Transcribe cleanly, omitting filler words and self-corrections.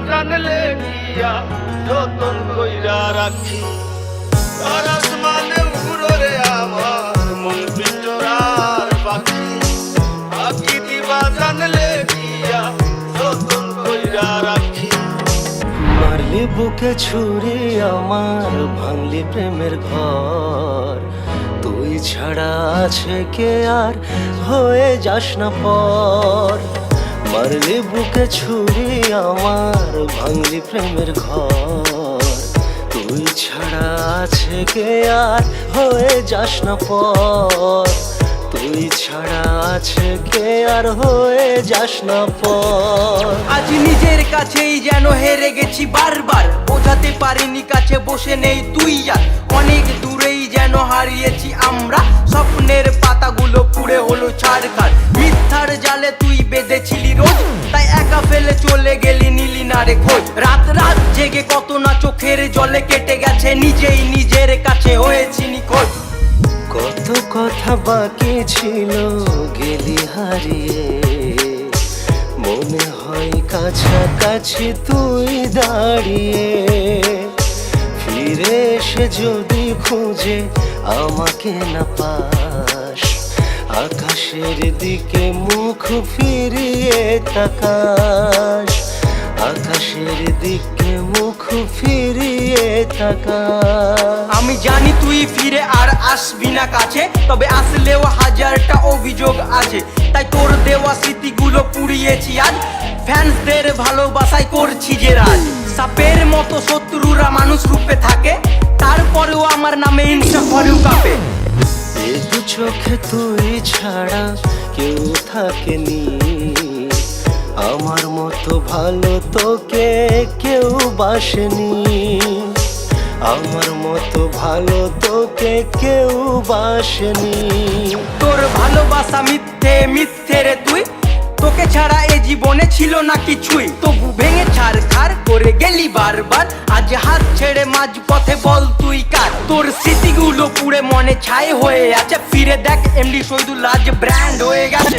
জানলে দিয়া যতন কইরা রাখি। আর আসমানে উড়রে আমার মন পিঞ্জরার পাখি, পাখি দিবা জানলে দিয়া যতন কইরা রাখি। মারলি বুকে ছুরি আমার, ভাঙলি প্রেমের ঘর, তুই ছাড়া আছে কে আর হয়ে যাস না পর। মারলি বুকে ছুরি আমার, ভাঙলি প্রেমের ঘর, তুই ছাড়া আছে কে আর হয়ে যাস না পর। তুই ছাড়া আছে কে আর হয়ে যাস না পর। আজ নিজের কাছেই যেন হেরে গেছি বারবার, বোঝাতে পারিনি কাছে বসে নেই তুই আর। অনেক দূরেই যেন হারিয়েছি আমরা, স্বপ্নের পাতাগুলো পুড়ে হলো ছারখার। মিথ্যার জালে তুই বেঁধেছিলি রোজ, তাই একা ফেলে চলে গেলি নিলি না রে খোঁজ। রাত রাত জেগে কত না চোখের জলে কেটে গেছে, নিজেই নিজের কাছে হয়েছি নিখোঁজ। কত কথা বাকি ছিল গেলি হারিয়ে, মনে হয় কাছাকাছি তুই দাঁড়িয়ে। ফিরে এসে যদি খুঁজে আমাকে না পাস, আকাশের দিকে মুখ ফিরিয়ে তাকাস, আকাশের দিকে মুখ ফিরিয়ে তাকাস। আমি জানি তুই ফিরে আর আসবি না কাছে, তবে আসলেও হাজারটা অভিযোগ আছে। তাই তোর দেওয়া স্মৃতিগুলো পুড়িয়েছি আজ, ফ্যান্সদের ভালোবাসায় করছি যে রাজ। সাপের মতো শত্রুরা মানুষ রূপে থাকে, তারপরেও আমার নামে হিংসা করেও কাঁপে। এ দু চোখে তুই ছাড়া কেউ থাকেনি, আমার মতো ভালো তোকে কেউ বাসেনি, আমার মতো ভালো তোকে কেউ বাসেনি। তোর ভালোবাসা মিথ্যে মিথ্যে রে তুই, তোকে ছাড়া এ জীবনে ছিল না কিছুই। তবু ভেঙে ছারখার করে গেলি বারবার, আজ হাত ছেড়ে মাঝ পথে বল তুই কার। তোর স্মৃতিগুলো পুড়ে মনে ছাই হয়ে আছে, ফিরে দেখ এমডি শহীদুল আজ ব্র্যান্ড হয়ে গেছে।